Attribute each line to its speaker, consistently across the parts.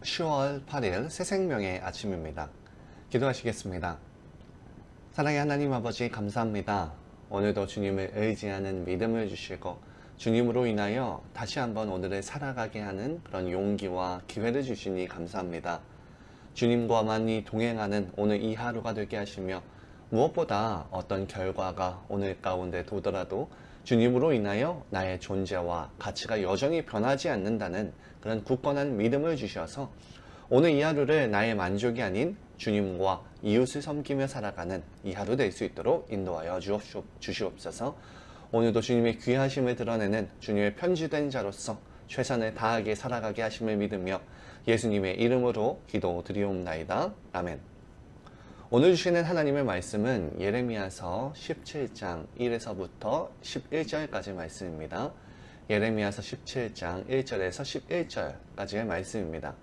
Speaker 1: 10월 8일 새 생명의 아침입니다. 기도하시겠습니다. 사랑의 하나님 아버지 감사합니다. 오늘도 주님을 의지하는 믿음을 주시고 주님으로 인하여 다시 한번 오늘을 살아가게 하는 그런 용기와 기회를 주시니 감사합니다. 주님과 많이 동행하는 오늘 이 하루가 되게 하시며 무엇보다 어떤 결과가 오늘 가운데 도더라도 주님으로 인하여 나의 존재와 가치가 여전히 변하지 않는다는 그런 굳건한 믿음을 주셔서 오늘 이 하루를 나의 만족이 아닌 주님과 이웃을 섬기며 살아가는 이 하루 될 수 있도록 인도하여 주시옵소서. 오늘도 주님의 귀하심을 드러내는 주님의 편지된 자로서 최선을 다하게 살아가게 하심을 믿으며 예수님의 이름으로 기도드리옵나이다. 아멘. 오늘 주시는 하나님의 말씀은 예레미야서 17장 1에서부터 11절까지 말씀입니다. 예레미야서 17장 1절에서 11절까지의 말씀입니다.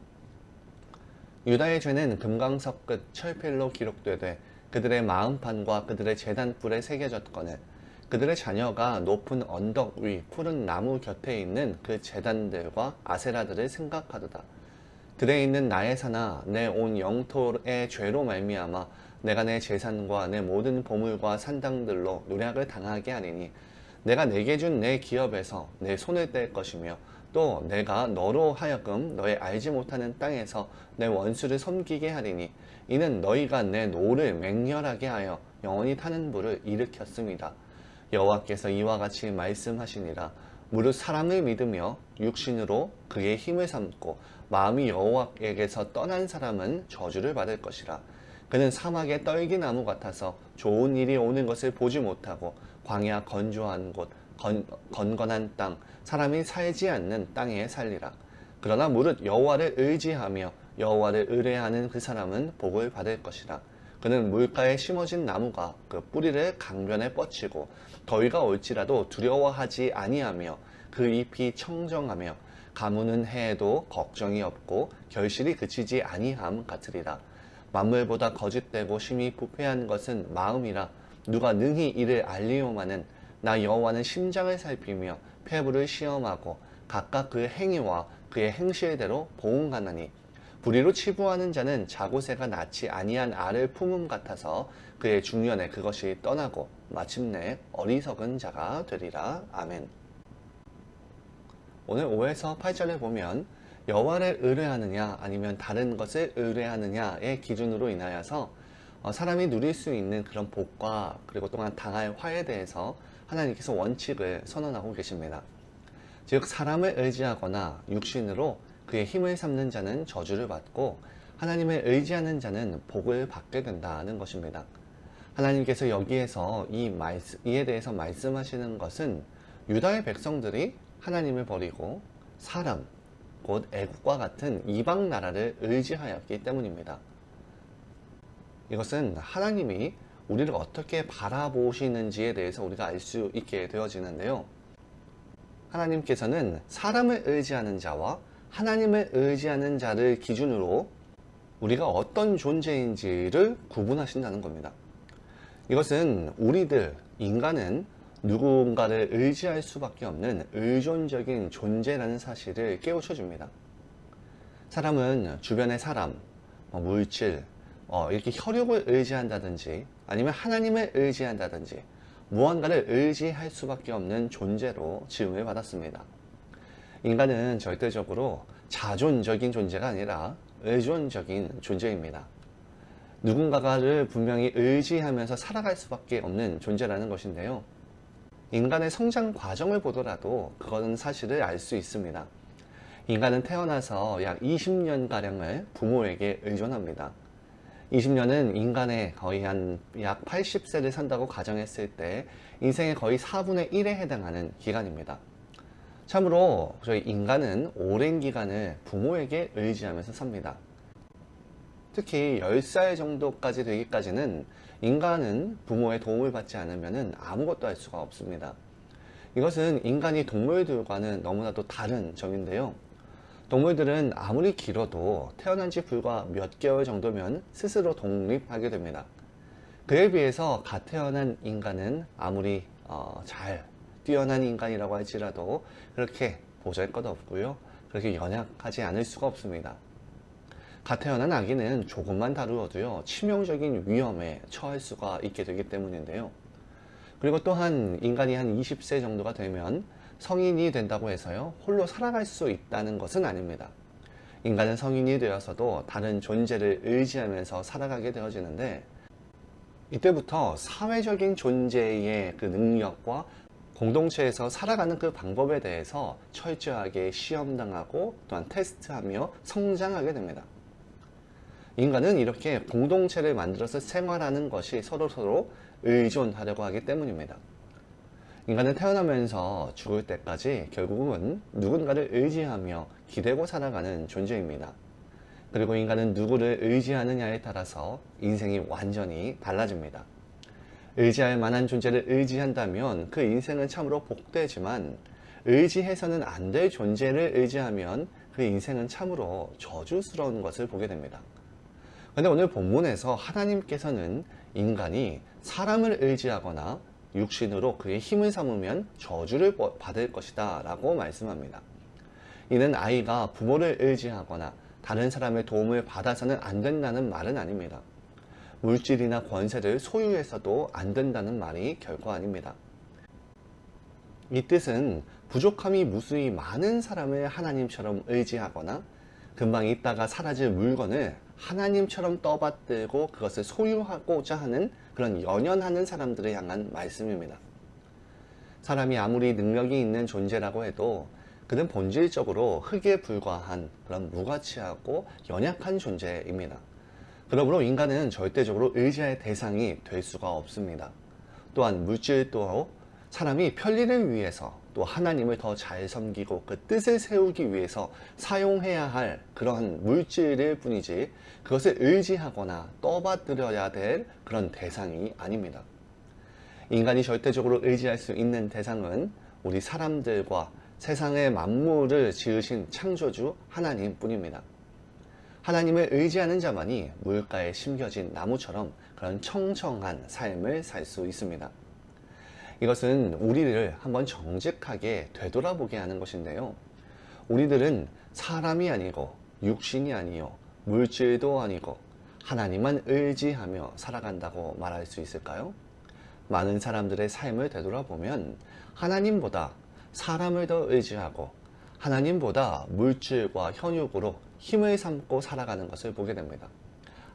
Speaker 1: 유다의 죄는 금강석 끝 철필로 기록되되 그들의 마음판과 그들의 제단불에 새겨졌거늘 그들의 자녀가 높은 언덕 위 푸른 나무 곁에 있는 그 제단들과 아세라들을 생각하도다. 들에 있는 나의 산아 내 온 영토의 죄로 말미암아 내가 내 재산과 내 모든 보물과 산당들로 노략을 당하게 하리니 내가 내게 준 내 기업에서 내 손을 뗄 것이며 또 내가 너로 하여금 너의 알지 못하는 땅에서 내 원수를 섬기게 하리니 이는 너희가 내 노를 맹렬하게 하여 영원히 타는 불을 일으켰습니다. 여호와께서 이와 같이 말씀하시니라. 무릇 사람을 믿으며 육신으로 그의 힘을 삼고 마음이 여호와에게서 떠난 사람은 저주를 받을 것이라. 그는 사막의 떨기나무 같아서 좋은 일이 오는 것을 보지 못하고 광야 건조한 곳 건건한 땅 사람이 살지 않는 땅에 살리라. 그러나 무릇 여호와를 의지하며 여호와를 의뢰하는 그 사람은 복을 받을 것이라. 그는 물가에 심어진 나무가 그 뿌리를 강변에 뻗치고 더위가 올지라도 두려워하지 아니하며 그 잎이 청정하며 가무는 해에도 걱정이 없고 결실이 그치지 아니함 같으리라. 만물보다 거짓되고 심히 부패한 것은 마음이라. 누가 능히 이를 알리오마는 나 여호와는 심장을 살피며 폐부를 시험하고 각각 그의 행위와 그의 행실대로 보응하나니 불의로 치부하는 자는 자고새가 낳지 아니한 알을 품음 같아서 그의 중년에 그것이 떠나고 마침내 어리석은 자가 되리라. 아멘. 오늘 5에서 8절에 보면 여호와를 의뢰하느냐 아니면 다른 것을 의뢰하느냐의 기준으로 인하여서 사람이 누릴 수 있는 그런 복과 그리고 또한 당할 화에 대해서 하나님께서 원칙을 선언하고 계십니다. 즉 사람을 의지하거나 육신으로 그의 힘을 삼는 자는 저주를 받고 하나님을 의지하는 자는 복을 받게 된다는 것입니다. 하나님께서 여기에서 이에 대해서 말씀하시는 것은 유다의 백성들이 하나님을 버리고 사람, 곧 애국과 같은 이방 나라를 의지하였기 때문입니다. 이것은 하나님이 우리를 어떻게 바라보시는지에 대해서 우리가 알 수 있게 되어지는데요. 하나님께서는 사람을 의지하는 자와 하나님을 의지하는 자를 기준으로 우리가 어떤 존재인지를 구분하신다는 겁니다. 이것은 우리들, 인간은 누군가를 의지할 수밖에 없는 의존적인 존재라는 사실을 깨우쳐 줍니다. 사람은 주변의 사람, 물질, 이렇게 혈육을 의지한다든지 아니면 하나님을 의지한다든지 무언가를 의지할 수밖에 없는 존재로 지음을 받았습니다. 인간은 절대적으로 자존적인 존재가 아니라 의존적인 존재입니다. 누군가를 분명히 의지하면서 살아갈 수밖에 없는 존재라는 것인데요. 인간의 성장 과정을 보더라도 그것은 사실을 알 수 있습니다. 인간은 태어나서 약 20년가량을 부모에게 의존합니다. 20년은 인간의 거의 약 80세를 산다고 가정했을 때 인생의 거의 4분의 1에 해당하는 기간입니다. 참으로 저희 인간은 오랜 기간을 부모에게 의지하면서 삽니다. 특히 10살 정도까지 되기까지는 인간은 부모의 도움을 받지 않으면 아무것도 할 수가 없습니다. 이것은 인간이 동물들과는 너무나도 다른 점인데요. 동물들은 아무리 길어도 태어난 지 불과 몇 개월 정도면 스스로 독립하게 됩니다. 그에 비해서 갓 태어난 인간은 아무리 잘 뛰어난 인간이라고 할지라도 그렇게 보잘것없고요. 그렇게 연약하지 않을 수가 없습니다. 갓 태어난 아기는 조금만 다루어도요, 치명적인 위험에 처할 수가 있게 되기 때문인데요. 그리고 또한 인간이 한 20세 정도가 되면 성인이 된다고 해서요, 홀로 살아갈 수 있다는 것은 아닙니다. 인간은 성인이 되어서도 다른 존재를 의지하면서 살아가게 되어지는데, 이때부터 사회적인 존재의 그 능력과 공동체에서 살아가는 그 방법에 대해서 철저하게 시험당하고 또한 테스트하며 성장하게 됩니다. 인간은 이렇게 공동체를 만들어서 생활하는 것이 서로서로 의존하려고 하기 때문입니다. 인간은 태어나면서 죽을 때까지 결국은 누군가를 의지하며 기대고 살아가는 존재입니다. 그리고 인간은 누구를 의지하느냐에 따라서 인생이 완전히 달라집니다. 의지할 만한 존재를 의지한다면 그 인생은 참으로 복되지만, 의지해서는 안 될 존재를 의지하면 그 인생은 참으로 저주스러운 것을 보게 됩니다. 그런데 오늘 본문에서 하나님께서는 인간이 사람을 의지하거나 육신으로 그의 힘을 삼으면 저주를 받을 것이다 라고 말씀합니다. 이는 아이가 부모를 의지하거나 다른 사람의 도움을 받아서는 안 된다는 말은 아닙니다. 물질이나 권세를 소유해서도 안 된다는 말이 결코 아닙니다. 이 뜻은 부족함이 무수히 많은 사람을 하나님처럼 의지하거나 금방 있다가 사라질 물건을 하나님처럼 떠받들고 그것을 소유하고자 하는 그런 연연하는 사람들을 향한 말씀입니다. 사람이 아무리 능력이 있는 존재라고 해도 그는 본질적으로 흙에 불과한 그런 무가치하고 연약한 존재입니다. 그러므로 인간은 절대적으로 의지할 대상이 될 수가 없습니다. 또한 물질도 사람이 편리를 위해서 또 하나님을 더 잘 섬기고 그 뜻을 세우기 위해서 사용해야 할 그러한 물질일 뿐이지, 그것을 의지하거나 떠받들여야 될 그런 대상이 아닙니다. 인간이 절대적으로 의지할 수 있는 대상은 우리 사람들과 세상의 만물을 지으신 창조주 하나님 뿐입니다. 하나님을 의지하는 자만이 물가에 심겨진 나무처럼 그런 청청한 삶을 살 수 있습니다. 이것은 우리를 한번 정직하게 되돌아보게 하는 것인데요. 우리들은 사람이 아니고 육신이 아니요 물질도 아니고 하나님만 의지하며 살아간다고 말할 수 있을까요? 많은 사람들의 삶을 되돌아보면 하나님보다 사람을 더 의지하고 하나님보다 물질과 현육으로 힘을 삼고 살아가는 것을 보게 됩니다.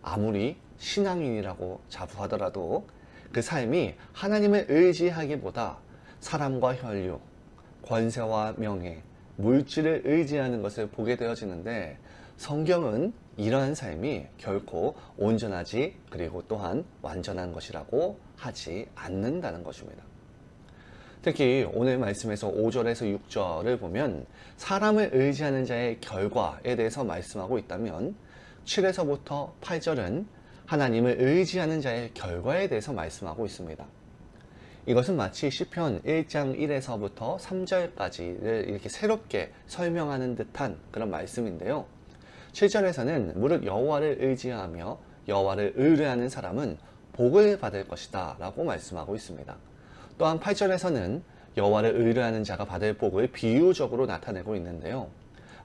Speaker 1: 아무리 신앙인이라고 자부하더라도 그 삶이 하나님을 의지하기보다 사람과 혈육, 권세와 명예, 물질을 의지하는 것을 보게 되어지는데, 성경은 이러한 삶이 결코 온전하지 그리고 또한 완전한 것이라고 하지 않는다는 것입니다. 특히 오늘 말씀에서 5절에서 6절을 보면 사람을 의지하는 자의 결과에 대해서 말씀하고 있다면, 7에서부터 8절은 하나님을 의지하는 자의 결과에 대해서 말씀하고 있습니다. 이것은 마치 시편 1장 1에서부터 3절까지를 이렇게 새롭게 설명하는 듯한 그런 말씀인데요. 7절에서는 무릇 여호와를 의지하며 여호와를 의뢰하는 사람은 복을 받을 것이다 라고 말씀하고 있습니다. 또한 8절에서는 여호와를 의뢰하는 자가 받을 복을 비유적으로 나타내고 있는데요.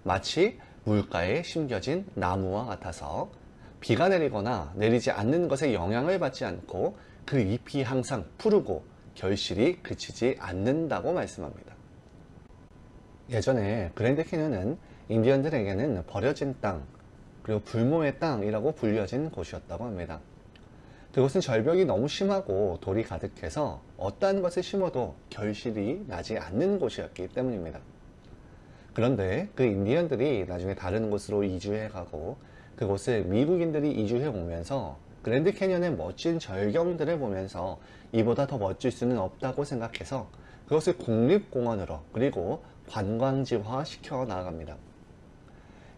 Speaker 1: 마치 물가에 심겨진 나무와 같아서 비가 내리거나 내리지 않는 것에 영향을 받지 않고 그 잎이 항상 푸르고 결실이 그치지 않는다고 말씀합니다. 예전에 그랜드 캐년은 인디언들에게는 버려진 땅, 그리고 불모의 땅이라고 불려진 곳이었다고 합니다. 그곳은 절벽이 너무 심하고 돌이 가득해서 어떠한 것을 심어도 결실이 나지 않는 곳이었기 때문입니다. 그런데 그 인디언들이 나중에 다른 곳으로 이주해 가고 그곳을 미국인들이 이주해 오면서 그랜드 캐년의 멋진 절경들을 보면서 이보다 더 멋질 수는 없다고 생각해서 그것을 국립공원으로 그리고 관광지화 시켜 나아갑니다.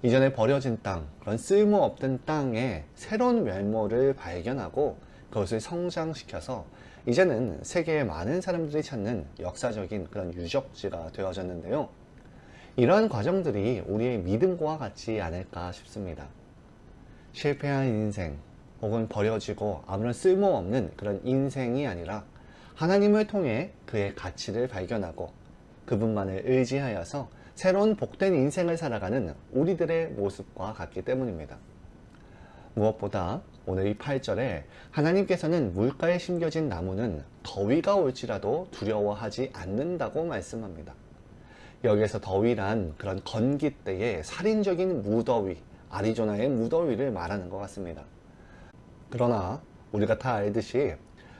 Speaker 1: 이전에 버려진 땅, 그런 쓸모없던 땅에 새로운 면모를 발견하고 그것을 성장시켜서 이제는 세계의 많은 사람들이 찾는 역사적인 그런 유적지가 되어졌는데요. 이러한 과정들이 우리의 믿음과 같지 않을까 싶습니다. 실패한 인생 혹은 버려지고 아무런 쓸모없는 그런 인생이 아니라 하나님을 통해 그의 가치를 발견하고 그분만을 의지하여서 새로운 복된 인생을 살아가는 우리들의 모습과 같기 때문입니다. 무엇보다 오늘 이 8절에 하나님께서는 물가에 심겨진 나무는 더위가 올지라도 두려워하지 않는다고 말씀합니다. 여기에서 더위란 그런 건기 때의 살인적인 무더위, 아리조나의 무더위를 말하는 것 같습니다. 그러나 우리가 다 알듯이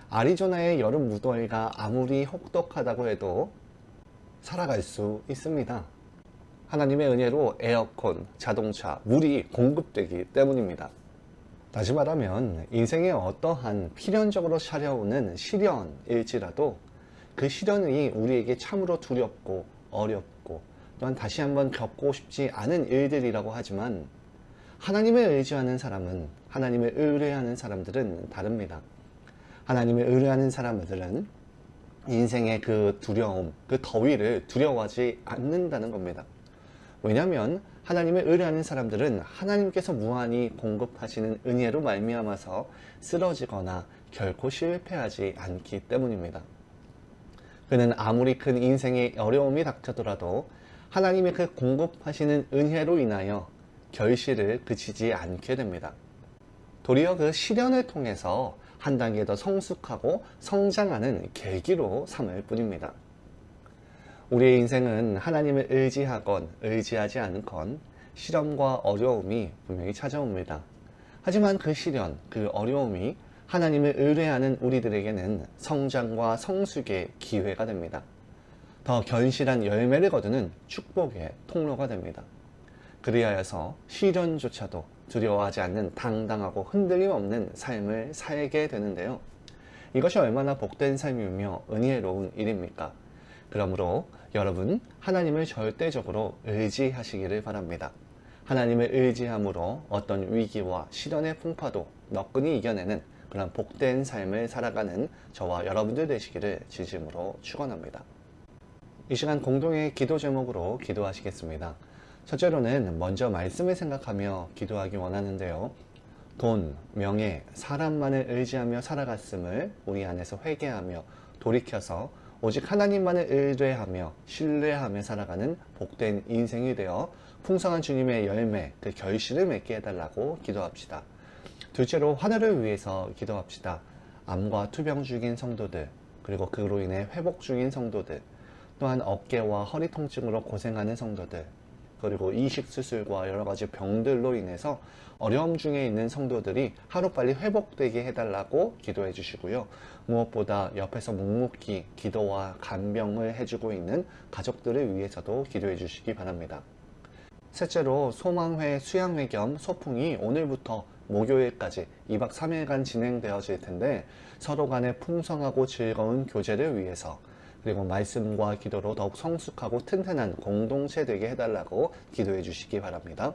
Speaker 1: 아리조나의 여름 무더위가 아무리 혹독하다고 해도 살아갈 수 있습니다. 하나님의 은혜로 에어컨, 자동차, 물이 공급되기 때문입니다. 다시 말하면 인생에 어떠한 필연적으로 찾아오는 시련일지라도 그 시련이 우리에게 참으로 두렵고 어렵고 또한 다시 한번 겪고 싶지 않은 일들이라고 하지만 하나님을 의지하는 사람은, 하나님을 의뢰하는 사람들은 다릅니다. 하나님을 의뢰하는 사람들은 인생의 그 두려움, 그 더위를 두려워하지 않는다는 겁니다. 왜냐하면 하나님을 의뢰하는 사람들은 하나님께서 무한히 공급하시는 은혜로 말미암아서 쓰러지거나 결코 실패하지 않기 때문입니다. 그는 아무리 큰 인생의 어려움이 닥쳐더라도 하나님의 그 공급하시는 은혜로 인하여 결실을 그치지 않게 됩니다. 도리어 그 시련을 통해서 한 단계 더 성숙하고 성장하는 계기로 삼을 뿐입니다. 우리의 인생은 하나님을 의지하건 의지하지 않건 시련과 어려움이 분명히 찾아옵니다. 하지만 그 시련, 그 어려움이 하나님을 의뢰하는 우리들에게는 성장과 성숙의 기회가 됩니다. 더 견실한 열매를 거두는 축복의 통로가 됩니다. 그리하여서 시련조차도 두려워하지 않는 당당하고 흔들림 없는 삶을 살게 되는데요. 이것이 얼마나 복된 삶이며 은혜로운 일입니까? 그러므로 여러분, 하나님을 절대적으로 의지하시기를 바랍니다. 하나님을 의지함으로 어떤 위기와 시련의 풍파도 너끈히 이겨내는 그런 복된 삶을 살아가는 저와 여러분들 되시기를 진심으로 축원합니다. 이 시간 공동의 기도 제목으로 기도하시겠습니다. 첫째로는 먼저 말씀을 생각하며 기도하기 원하는데요. 돈, 명예, 사람만을 의지하며 살아갔음을 우리 안에서 회개하며 돌이켜서 오직 하나님만을 의뢰하며 신뢰하며 살아가는 복된 인생이 되어 풍성한 주님의 열매, 그 결실을 맺게 해달라고 기도합시다. 둘째로 하늘을 위해서 기도합시다. 암과 투병 중인 성도들, 그리고 그로 인해 회복 중인 성도들, 또한 어깨와 허리 통증으로 고생하는 성도들, 그리고 이식 수술과 여러 가지 병들로 인해서 어려움 중에 있는 성도들이 하루빨리 회복되게 해달라고 기도해 주시고요. 무엇보다 옆에서 묵묵히 기도와 간병을 해주고 있는 가족들을 위해서도 기도해 주시기 바랍니다. 셋째로 소망회 수양회 겸 소풍이 오늘부터 목요일까지 2박 3일간 진행되어질 텐데 서로 간의 풍성하고 즐거운 교제를 위해서 그리고 말씀과 기도로 더욱 성숙하고 튼튼한 공동체 되게 해달라고 기도해 주시기 바랍니다.